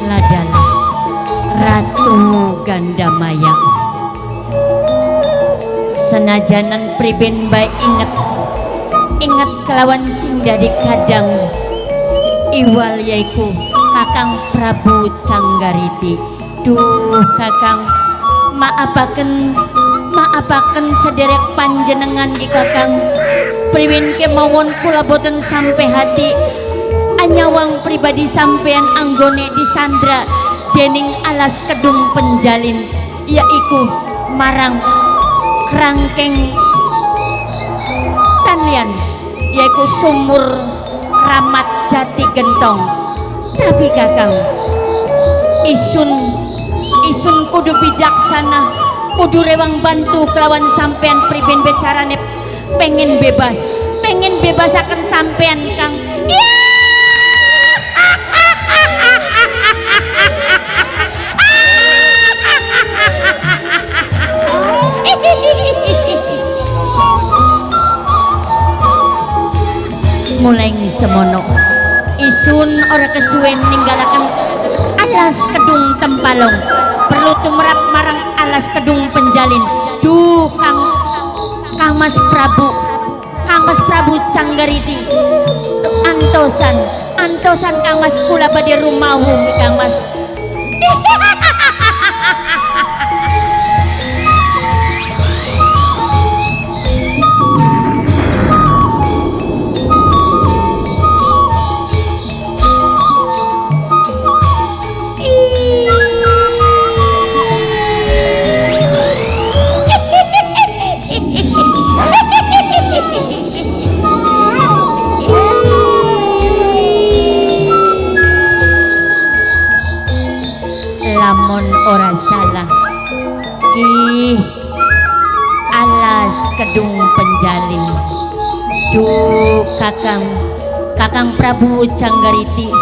Ladalah Ratu Gandamaya, senajanan priben bae inget kelawan sing dadi kadang iwal yaiku Kakang Prabu Canggariti. Duh Kakang, maapaken sederek panjenengan di Kakang. Priwin kemawon kula boten sampai hati anyawang pribadi sampean anggone disandra dening alas kedung penjalin yaiku marang kerangkeng tanlian yaiku sumur Kramat Jati Gentong. Tapi Kakang, isun kudu bijaksana, kudu rewang bantu kelawan sampean priben becarane pengen bebas akan sampean Kang. Mulai semono isun ora kesuwen ninggalaken alas kedung Tempalong, perlu tumrap marang alas kedung penjalin. Duh Kang Mas Prabu Canggariti, antosan Kang Mas kula badhe rumahu Kang Mas. Lamun ora salah ki alas kedung penjalin. Duh Kakang Prabu Canggariti,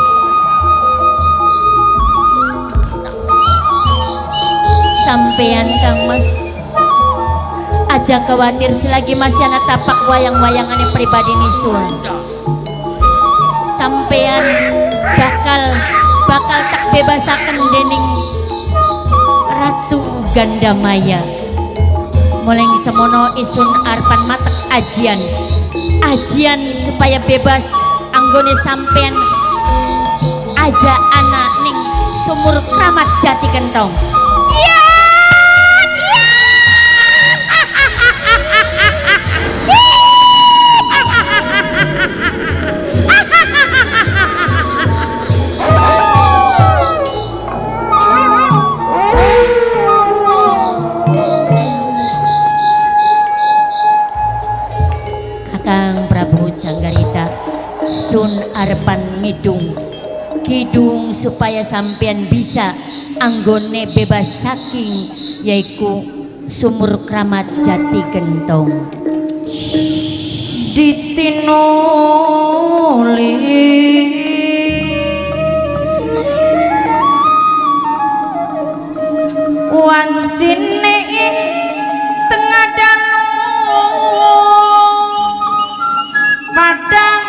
sampean Kang Mas aja khawatir selagi masih ana tapak wayang-wayangane pribadi nisun. Sampean bakal tak bebasaken dening Ratu Gandamaya. Mulai semono isun arpan matek ajian supaya bebas anggone sampean aja anak ning sumur Kramat Jati Gentong. Kakang Prabu Canggarita sun arepan kidung supaya sampean bisa anggone bebas saking yaiku sumur Kramat Jati Gentong. Ditinuli wancine ing tengah danau padang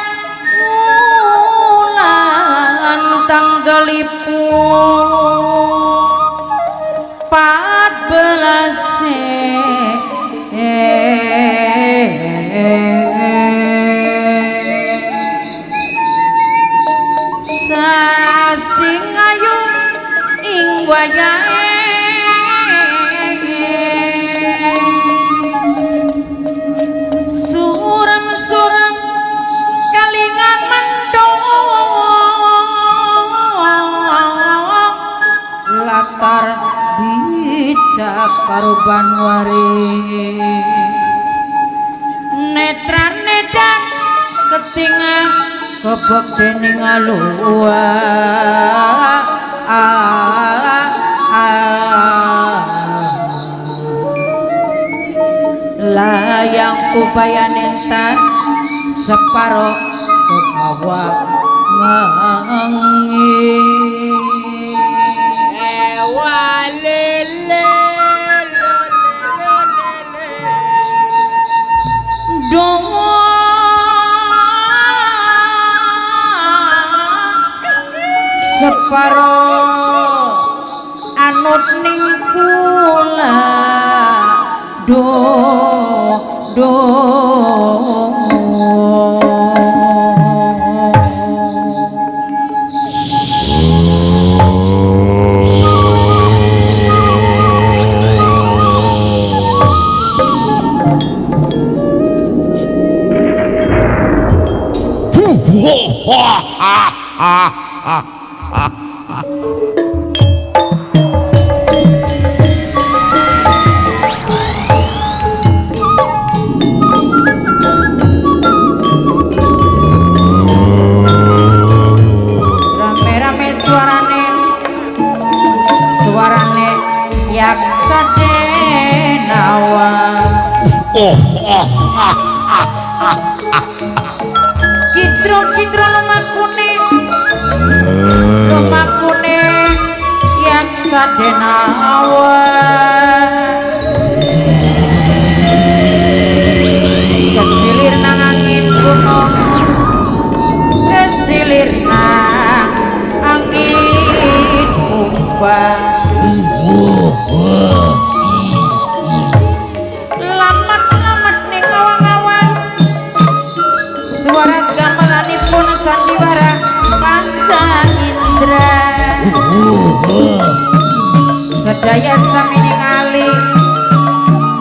wulan tanggalipun 14 sasing ayu ing wayahe suram kalingan mendho saruban wari netrane dan ketingan kebek dening alua layang upaya nentan separo kekawak ngangi dongo separo anut ning kula do rame-rame suarane yaksa denawa kidro lumakune yaksa denawa kesilir nang angin gunung kesilir nang angin umbang lamat-lamat ning kawan-kawan suara gamelanipun sandiwara panca indra sedaya sami ningali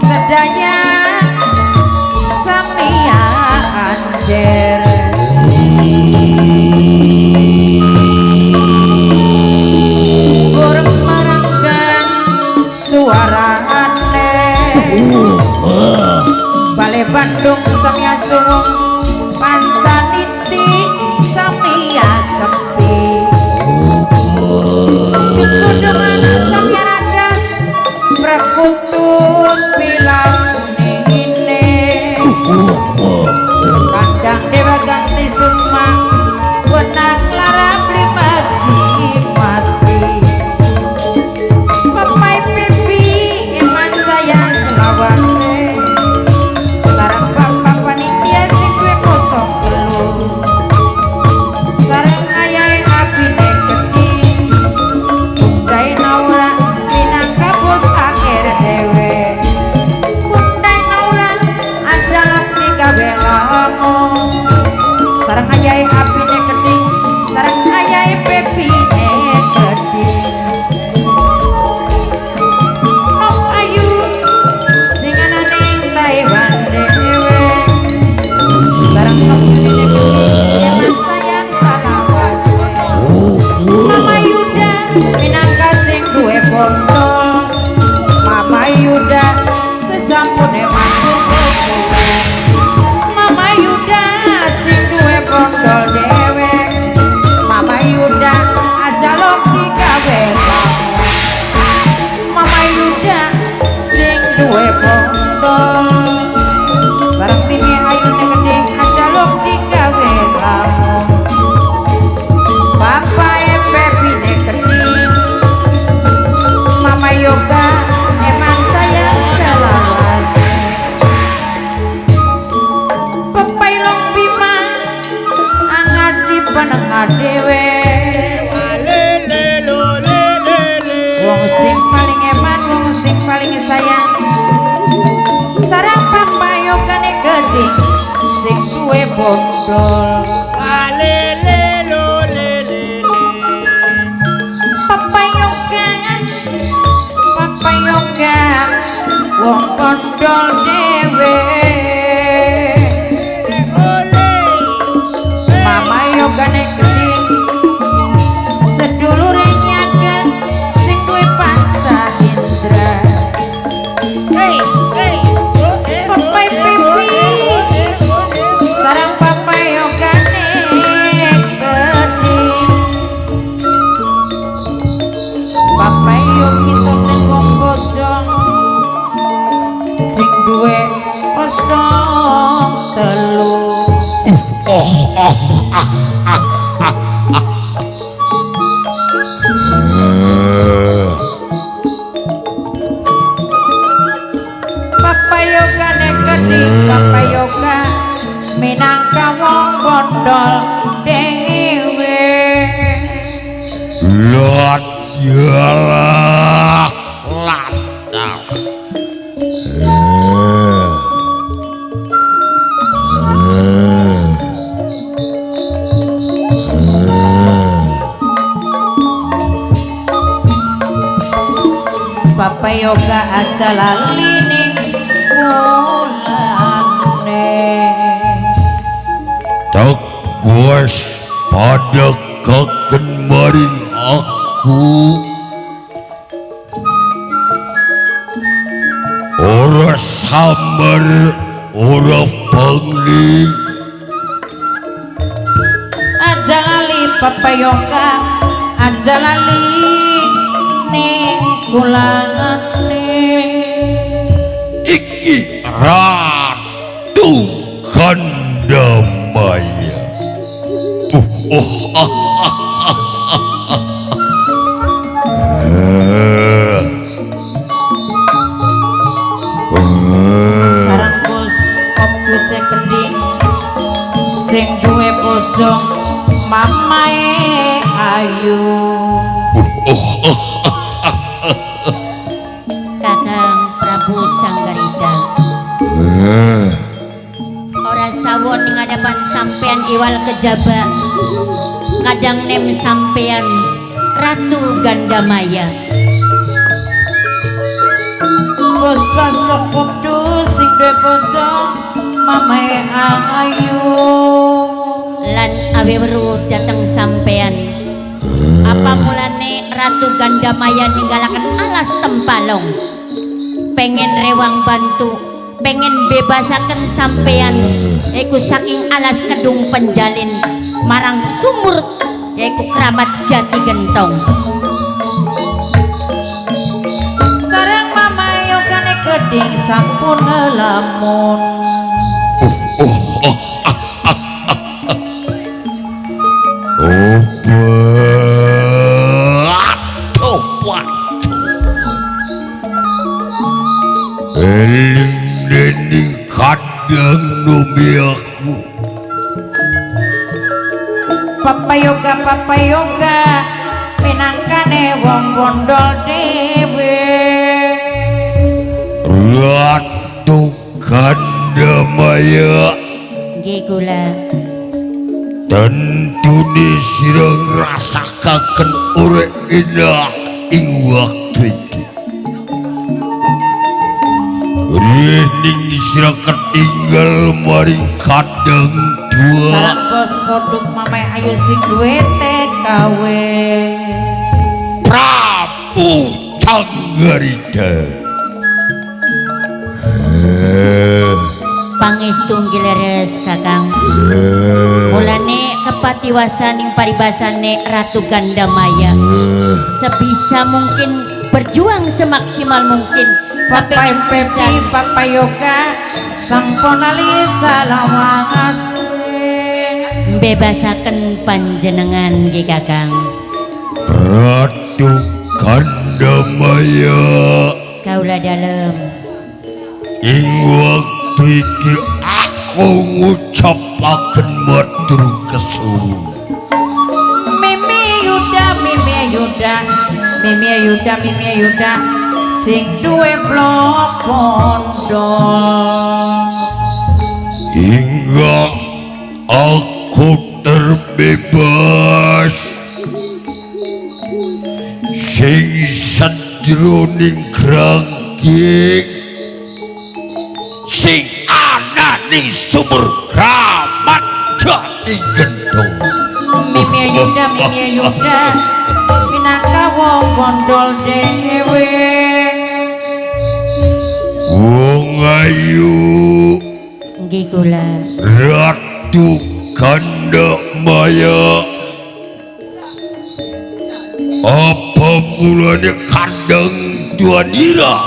sedaya sami ander burung maranggan suarane Bale Bandung sami asung pancaniti sami sepi kudungan sami radas prakutut bilang ini kandang dewa ganti sukma wenang lara primaji mati papai pipi iman saya selawase sarang bapak panitia sing duwe kosong telu sarang ayahe abine gede bundai naura minangka bos akhir dewe bundai naura ajalah digawe lamo sarang ayahe abine gede sarang ayahe pepine gede oh ayu sing ana ning Taiwan dewe sarang pepine gede eman sayang salawase Mama Yuda minangka sing duwe botol Mama Yuda sesampune matur kesuwe Mama Yuda sing duwe botol dewe Mama Yuda aja lok digawe Mama Yuda sing duwe botol sareng bini ayune gede aja lok digawe lamun Bapak pepine gede Mama Yoga emang sayang selawase pepailong bima angaji panengah dewe wong sing paling eman wong sing paling sayang sarang Papa Yoga ne gede sing duwe bondol Papa Yoga wong bondol dewe Mama Yoga ne gede sedulure nyaken sing duwe panca indra Papayogane gedhi papayoga minangka wong bondol dhewe Lot yalah latang papayoga aja lali ning wulane tak puas pada kaken maring aku ora samar ora pangli aja lali papayoga aja lali ning kulane iki ratu Gandamaya sareng kopuse kending sing duwe bojo mamae ayu Kakang Prabu Canggarita ora sawon ning hadapan sampean iwal kejaba kadang nem sampean Ratu Gandamaya bos pasok kudu sing duwe bojo mamae ayu lan awe weruh dateng sampean apa mulane Ratu Gandamaya ninggalaken alas tempalong pengen rewang bantu pengen bebasaken sampean yaiku saking alas kedung penjalin marang sumur yaiku Kramat Jati Gentong sareng mamae yogane geding sampun ngelamun eling dening kadang numiaku papayoga minangkane wong bondol dhewe Ratu Gandamaya nggih kula tentune sira ngrasakaken urip enak ing waktu iki rening sira ketinggal maring kadang tua sareng bos produk mamae ayu sing duwe TKW Prabu Canggarita pangestu nggih leres Kakang mulane kepatiwasan ing paribasane Ratu Gandamaya sebisa mungkin berjuang semaksimal mungkin Papai pesi papayoga sampun alisa lawas bebasaken panjenengan nggih Kakang Ratu Gandamaya kaula dalem ing waktu iki aku ngucapaken matur kesuwun Mimi Yuda sing duwe blok pondok hingga aku terbebas sing sadroning krangking sing ana ning sumur Kramat Jati Gentong Mimi Yuda minangka wong bondol dhewe wong ayu nggih kula Ratu Gandamaya apa mulanya kandang Tuanira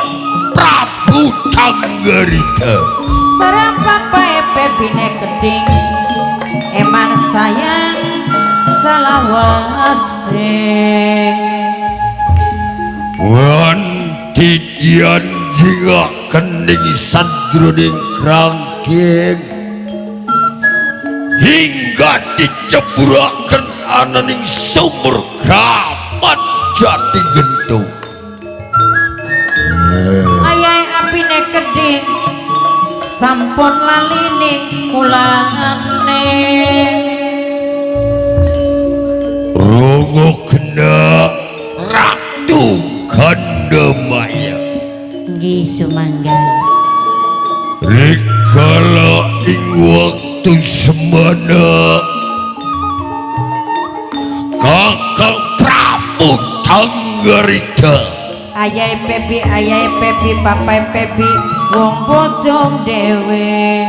Prabu Canggarita sareng papae pepine geding eman sayang lawase nganti janjingaken ing sadroning krangking hingga diceburaken ananing sumur Kramat Jati Gentung. ayahe apine kedhing sampun lalining kulane Rongo kena Ratu Gandamaya nggih sumangga. rikala ing waktu semana Kakang Prabu Tanggarita ayahe pepi papai pepi wong bojong dhewe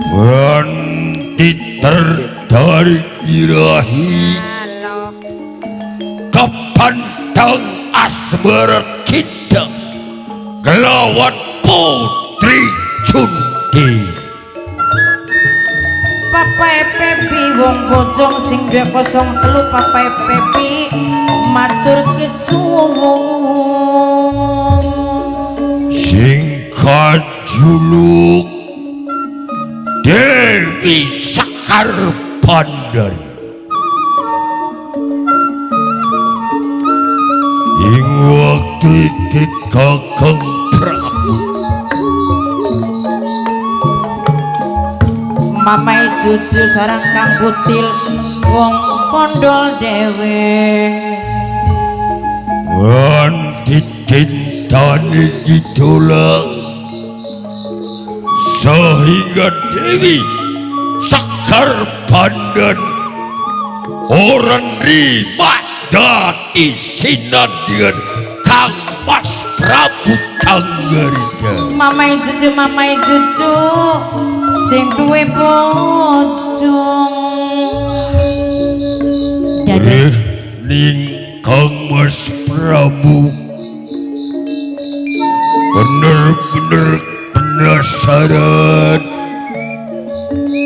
nganti tertarik birahi kepantang asmara cinta kelawan Putri Junti. papai pepi wong bojong sing duwe 03 papai pepi matur kesuwun Sing kajuluk Dewi Sekar Pandari ing waktu iki Kakang Prabu mamai cucu sarang kang kutil wong kondol dhewe nganti tintane ditolak sehingga Dewi Sekar Pandari orang rima dati sinadyan Kang Mas Prabu Tanggarida. mamai cucu sing duwe bojong Dados Ning Kang Mas Prabu bener-bener penasaran.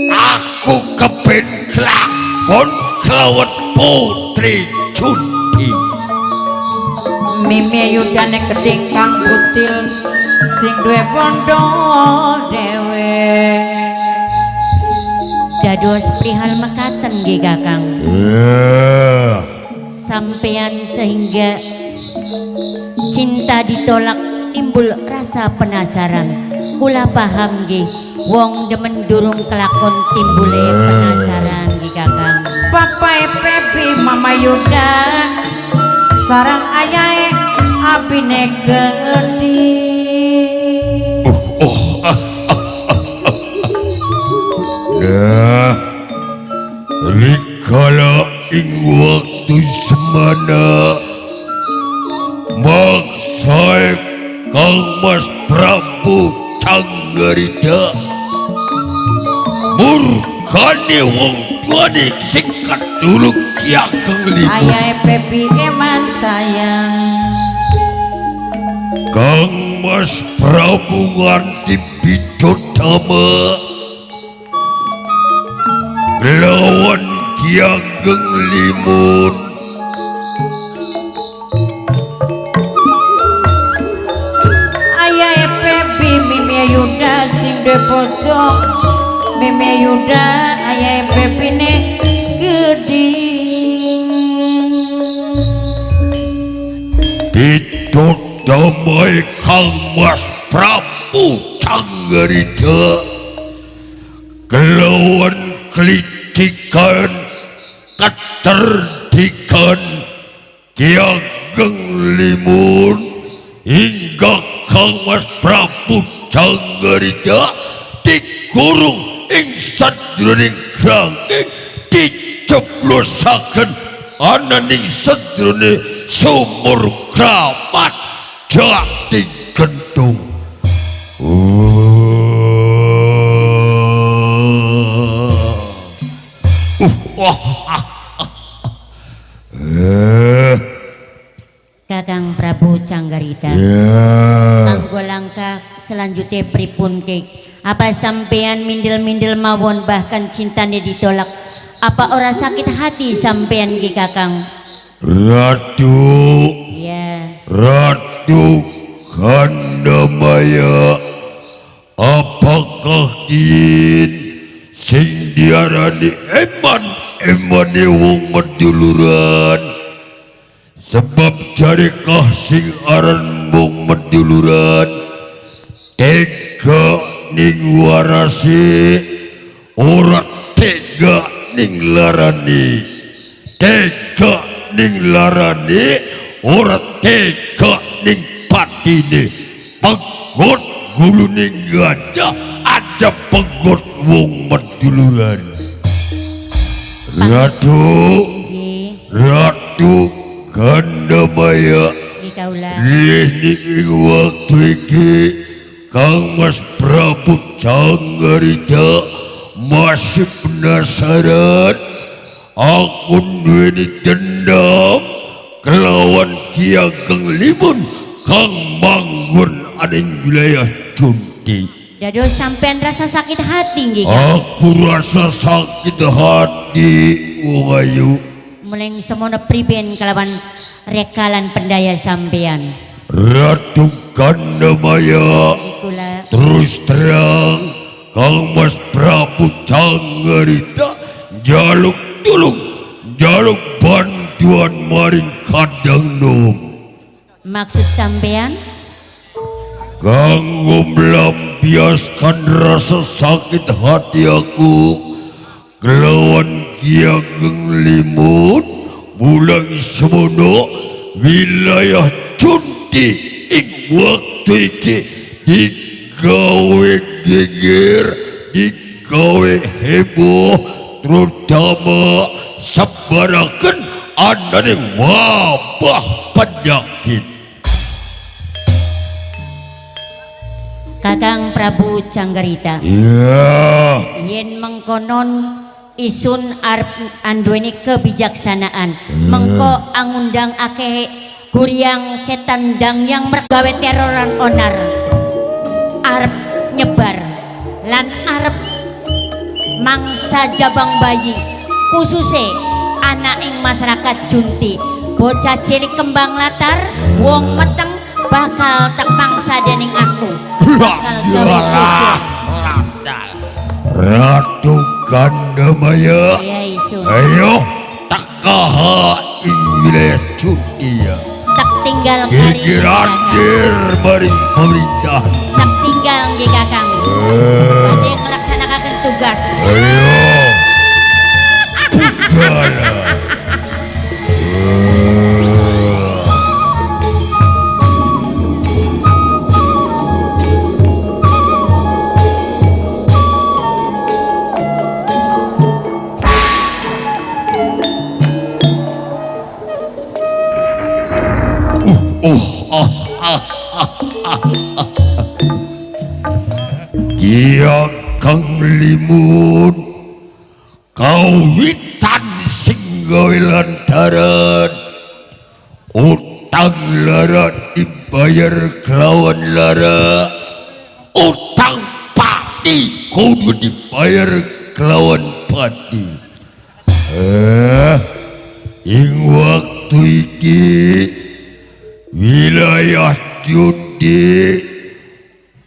Aku kepen kelakon kelawan Putri Junti. mimi yudane keding kang kutil sing duwe bondo dhewe dados prihal mekaten nggih Kakang. Sampean sehingga cinta ditolak timbul rasa penasaran. Kula paham nggih. Wong demen durung kelakon timbule penasaran nggih Kakang. papai pepi mama yuda sarang ayahe apine gedhi Nah, rikala ing waktu semana maksae Kang Mas Prabu Tanggarida murkane wong tuane sing kaduluk Ki Ageng Limu. ayahe pepi eman sayang Kang Mas Prabu nganti bidodama lawan Ki Ageng Limun. ayahe pepi mimi yuda sing duwe bojong mimi yuda ayahe pepine geding Bidodamai Kang Mas Prabu Tanggarida kelawan klitikan keterdikan Ki Ageng Limun hingga Kang Mas Prabu Tanggarida dikurung ing sadroning krangking diceblosaken ananing sadrone sumur Kramat Jati Gentung. Kakang Prabu Tanggarida. Kanggo langkah selanjutnya pripun kek? Apa sampean mindil-mindil mawon bahkan cintane ditolak? Apa ora sakit hati sampean ki Kakang? Ratu, Ya. Ratu Gandamaya, apakah kin sing diarani emane wong meduluran? Sebab jarikah sing aran wong meduluran tega ning warasi, ora tega ning larani, tega ning larani, ora tega ning patine. Pegot gulune gajah, ada pegot wong meduluran. Ratu, Nggih, Ratu Gandamaya, ki kaula. ini ing waktu iki Kang Mas Prabu Canggarita masih penasaran aku duweni dendam kelawan Ki Ageng Limun kang manggon aning wilayah Junti. Dados sampean rasa sakit hati nggih Kang? Aku rasa sakit hati wong ayu. Muleng semono priben kelawan rekalan pendaya sampean. Ratu Gandamaya, Kula terus terang Kang Mas Prabu Canggarita jaluk tulung, jaluk bantuan maring Kadang Nom maksud sampean kanggo melampiaskan rasa sakit hati aku kelawan Ki Ageng Limun mulang semono wilayah Junti ing waktu iki digawe geger, digawe heboh, terutama sebaraken ananing wabah penyakit. Kakang Prabu Canggarita. Ya, Yen mengkonon isun arep anduweni kebijaksanaan. Mengko angundang akeh guryang setan dangyang mergawe teroran onar. Arep nyebar lan arep mangsa jabang bayi khususnya anak ing masyarakat Junti. Bocah cilik kembang latar wong meteng bakal tak mangsa dening aku. Bakal gawe geger. Ratu Gandamaya, Ya isun. ayo takaha ing wilayah Junti ya. Tak tinggal kari Geger Kakang. hadir maring pemerintah. Tak tinggal nggih Kakang. Badhe nglaksanakan tugas. Ayo, budala. Ki Ageng Limun kawitan sing gawe lantaran utang lara dibayar kelawan lara, utang pati kudu dibayar kelawan pati. Ing waktu iki wilayah Junti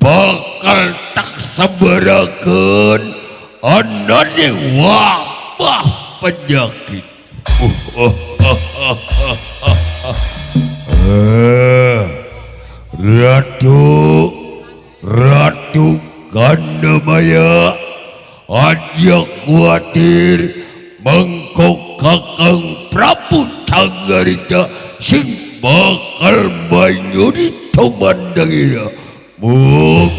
bakal tak sabarakeun anane wabah penyakit. Ratu Gandamaya, aja khawatir mengko Kakang Prabu Canggarita sing bakal manyuri tumandangina. Mung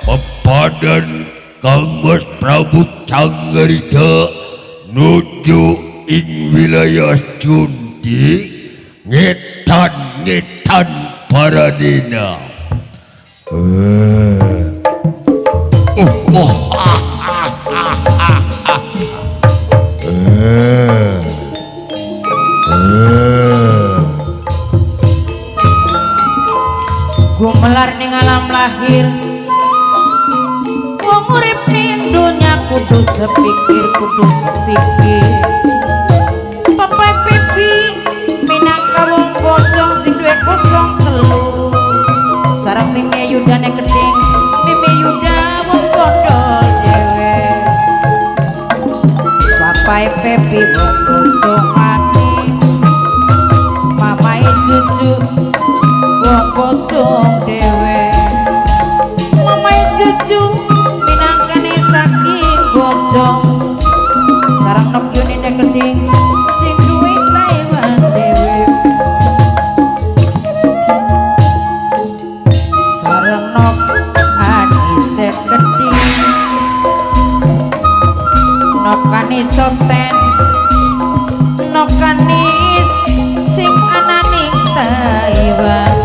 pepadan Kang Mas Prabu Canggarita nuju ing wilayah Junti ngetan paradina. gumelar ning alam lahir wong urip ning dunya kudu sepikir kudu sepikir. Papai pipi minangka wong bojong sing duwe kosong telu. Sareng mimi yudane keding, mimi yuda wong kodol dhewe. Papai pipi wong bojong ati, mamai cucu wong bojong dhewe. Mamai cucu minangkane saking bojong. Sarang nok yunine keding sing duwe Taiwan dhewe. Sarang nok anise keding nok kanis soten nok kanis sing ananing Taiwan.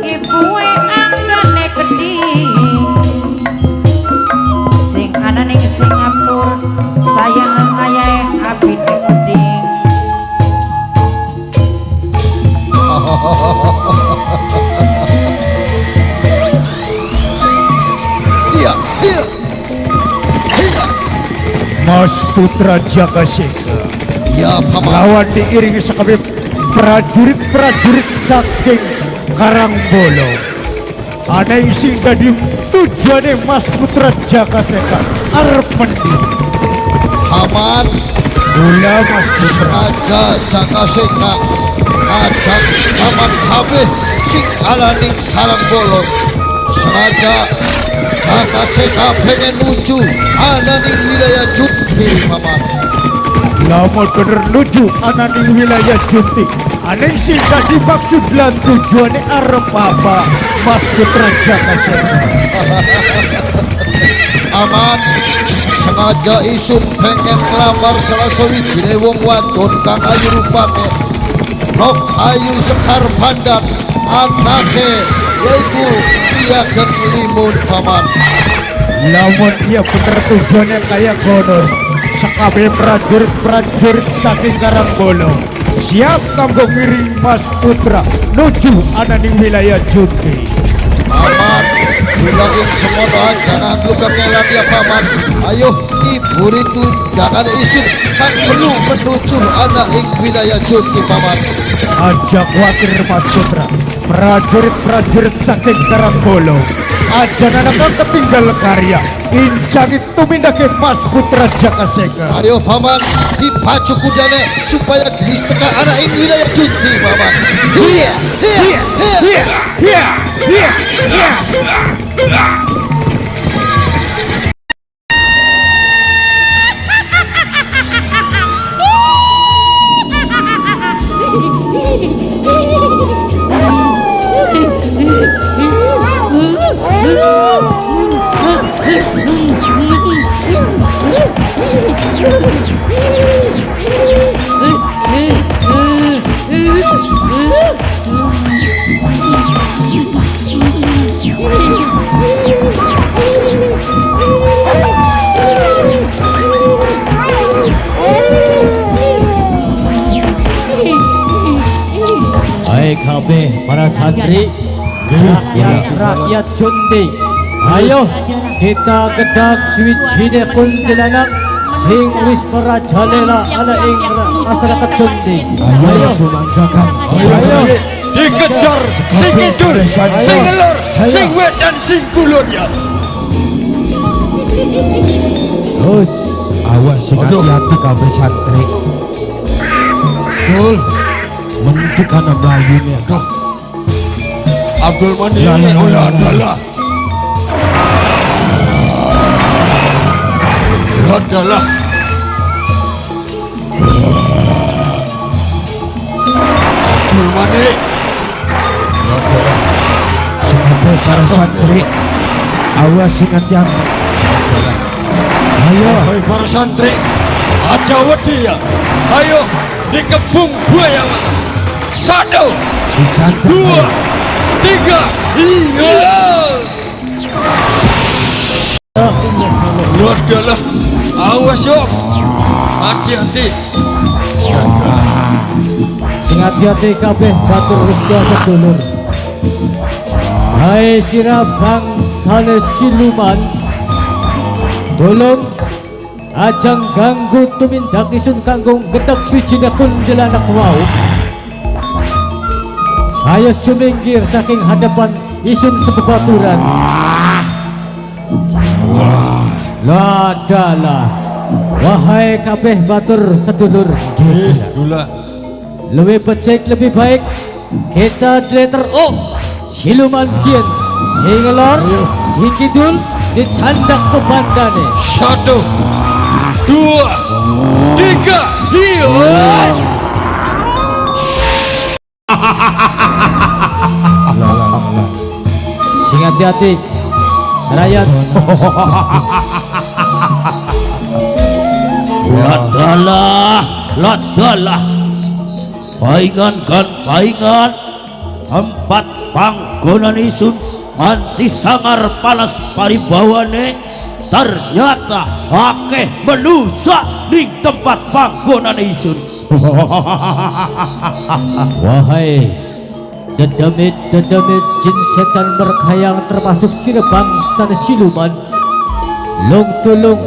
Ibuwe anggane keding sing ananing Singapura sayang ayahe abine keding. Iya, iya, iya. Mas Putra Jakaseka Ya paman. lawan diiringi sekabeh prajurit-prajurit saking Karangbolo. Ada yang sing dadi tujuane Mas Putra Jakaseka arep mendi. Paman Mula Mas Putra sengaja Jakaseka ajak paman habis sing alaning Karangbolo. Sengaja Jakaseka pengen nuju alaning wilayah Jumti paman. lamun bener nuju ananing wilayah Junti. Ada yang sing dadi maksud lan tujuane arep apa Mas Putra Jakaseka. Aman sengaja isun pengen ngelamar salah sawijine wong wadon kang ayu rupane nok ayu sekar pandan anake yaiku Piageng Limun paman. Lamun ia bener tujuannya kayak konon, sekabeh prajurit-prajurit saking Karangbolo siap kanggo ngiring Mas Putra nuju ananing wilayah Junti. Paman bilangin semono aja nganggo kengelan ya paman. Ayo ibu itu jangan isun kan perlu menuju anak ing wilayah Junti paman. Aja khawatir Mas Putra, prajurit-prajurit saking Karangbolo aja nanakang ketinggal karya incangi tumindake Mas Putra Jakaseka. Ayo paman dipacu kudane supaya gelis tekan anak ing wilayah Junti paman. Iya, iya, iya. Iya, iya, iya. Baik KB para santri, rakyat Junti, ayo kita gedak suwijine kuntilanak sing wis merajalela ana ing masyarakat Junti. Ayo sumanggakan. ayo Dikejar sing kidul, sing ngelor, sing wedan, sing kulon ya. terus Awas sing hati-hati kabeh santri. Dul, mentik ana mlayune. Abdul Mani olah adalah adalah Abdul Mani Sekabeh para santri, awas sing hati-hati. Ayo, Hai para santri aja wedi ya. Ayo dikepung buaya satu dicantum. dua tiga iya lu adalah awas yuk hati-hati sing hati-hati kabeh batur reda sedulur. Hai sira bangsane siluman, Tolong ajang ganggu tumindak isun kanggo gedak suwijine kuntilanak wau. Ayo suminggir saking hadapan isun sebebaturan. Ladalah wahai kabeh batur sedulur. Lebih becik lebih baik kita letter O siluman kian sing lor sing kidul dicandak pebandane. 1, 2, 3, hiyo. Sing hati-hati rakyat. Ladalah paingan kan paingan tempat panggonan isun anti sangar palas paribawane ternyata akeh menusa ning tempat panggonan isun. Wahai dedemit jin setan berkhayang termasuk sira bangsa siluman, long tulung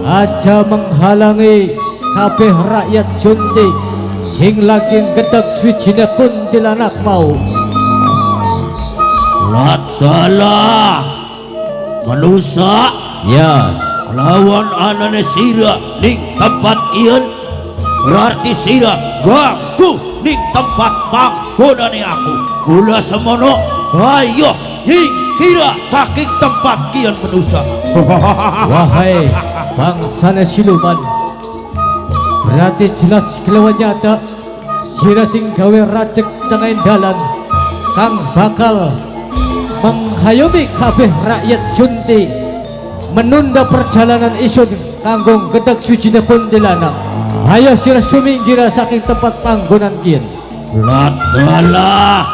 aja menghalangi kabeh rakyat Jonte sing lagi gedeg swijine kuntilanak mau. Ladalah manusia Ya, lawan anane sira ning tempat ieu berarti sira ganggu ning tempat panggonane aku. Kula semono ayo nyingkira saking tempat kian manusia. wahai bangsane siluman, berarti jelas kelawan nyata sira sing gawe racek tengah dalan kang bakal menghayomi kabeh rakyat Jonte menunda perjalanan isun kanggo gedeg swijine kuntilanak. Ayo sira suminggira saking tempat panggonan kian. Ladalah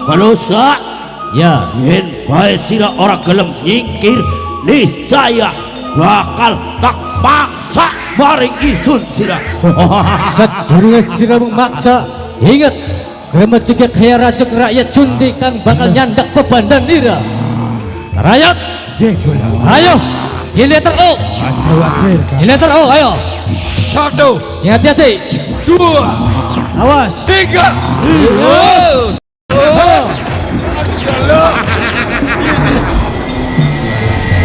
manusia Ya, yen bae sira ora gelem nyingkir niscaya bakal tak paksa maring isun sira. sadurunge sira memaksa, ingat remecek kaya racek rakyat Jonte kang bakal nyandak bebandan ira. Rakyat, ayo di letter O. Di letter O, ayo. 1, Sing hati-hati. 2, Awas. 3.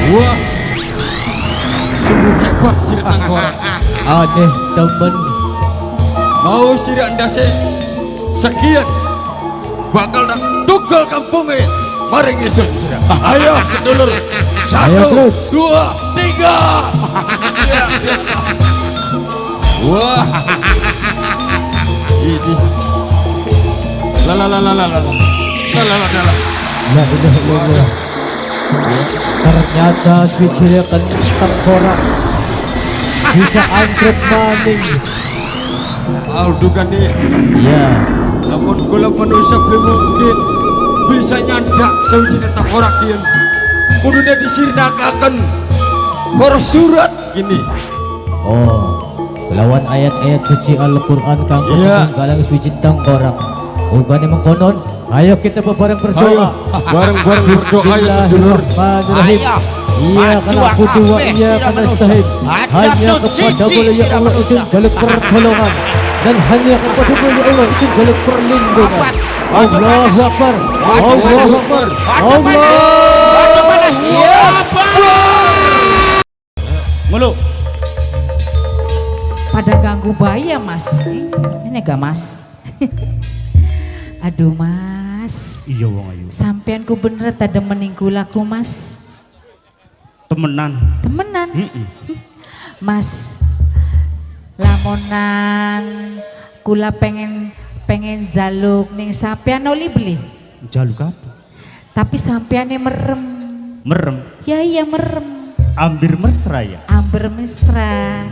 Wah, sungguh hebat Sri Tangkorak. Aneh temen. Mau Sri Andase sekian bakal nak tunggal kampungnya maring isun Sri. Ayo sedulur, Ayo 1, terus. 2, 3. Wah, ini la. La ilaha illallah. Ternyata swijine tengkorak bisa angkrep maning. Aldo kan nih, Ya, namun kula manusia belum mungkin bisa nyandak sawijine tengkorak kian. Kudune disirnakaken para surat gini. oh, lawan ayat-ayat suci Al-Quran kang Iya. galang suci tengkorak. Bukan emang konon. Ayo kita bebareng berdoa. Bareng-bareng berdoa ya sedulur. Bismillahirrahmanirrahim. Iya karena butuh wa iya karena istahid. Hanya kepada boleh ya Allah izin jaluk pertolongan dan hanya kepada boleh Allah izin jaluk perlindungan. Allahu Akbar. Allahu Akbar. Allah. Mulu. Pada ganggu bayi ya mas. Ini gak mas. Aduh mas. Iya wong ayu. Sampean ku bener tadi meninggu laku mas. Temenan. Temenan. Mas. Lamonan. Kula pengen jaluk ning sampean oli beli. Jaluk apa? Tapi sampeannya merem. Merem. Ya iya merem. Ambir mesra ya. Amber mesra.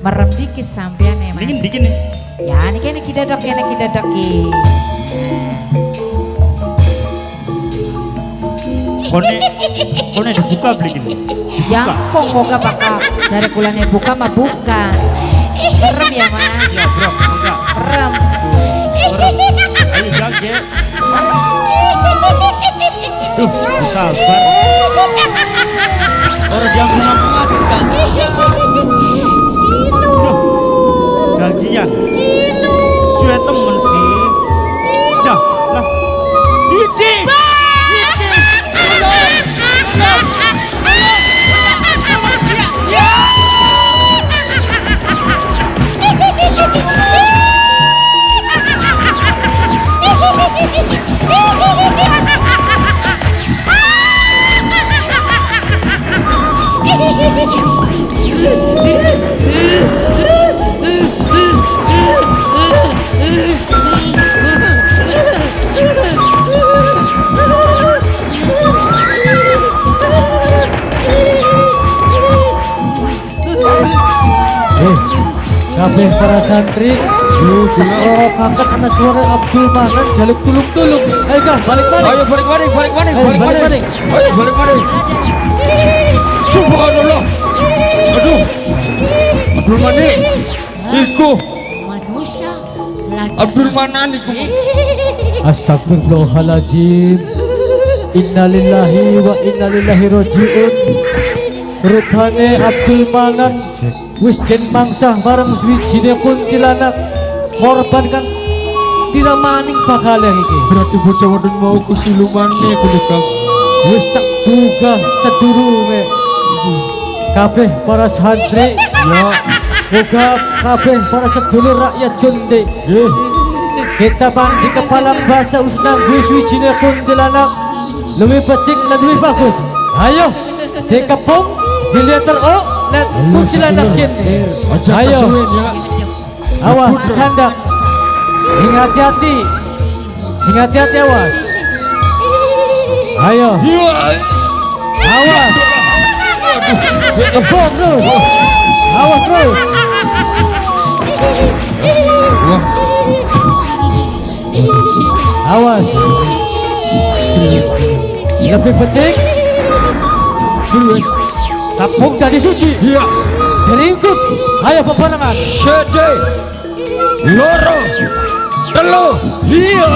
Merem dikit sampeannya mas. Dingin nih. Ya ini kene kita dok ki. Kone dibuka beli gini. Yang kok moga bakal dari kulanya buka mah buka. Merem ya mas. Ya bro, enggak. Merem. Ayo jage. Duh, sabar. Orang yang mengaku Cino. gagian. Cino. Suwe temen sih. Dah, lah. Didi. Kabeh para santri kangkat anak suara Abdul Manan jaluk tulung-tulung. Ayo Kang, balik-balik. Ayo balik-balik. Balik-balik. Ayo balik-balik. Subhanallah. Aduh. Abdul Mani. Iku. Manusia lagi. Abdul Manan iku. Astagfirullahaladzim. Innalillahi wa innalillahi rojiun. Rupane Abdul Manan wis den mangsah bareng swijine kuntilanak korban kan tidak maning bakal iki. Berarti bocah wadon mau ku silumane kuwi Kang. Wis tak duga sedurunge kabeh para santri ya muga kabeh para sedulur rakyat Jonte kita bang di kepala bahasa usnang wis wijine kuntilanak lebih becik lebih bagus. Ayo dikepung dilihat let kuntilanak kene. Ayo awas candak sing hati-hati awas. Ayo awas kepung terus awas terus. Awas lebih becik kapung dari suci Iya. diringkut. Ayo peperangan Sede. Loro. Telu. Iya.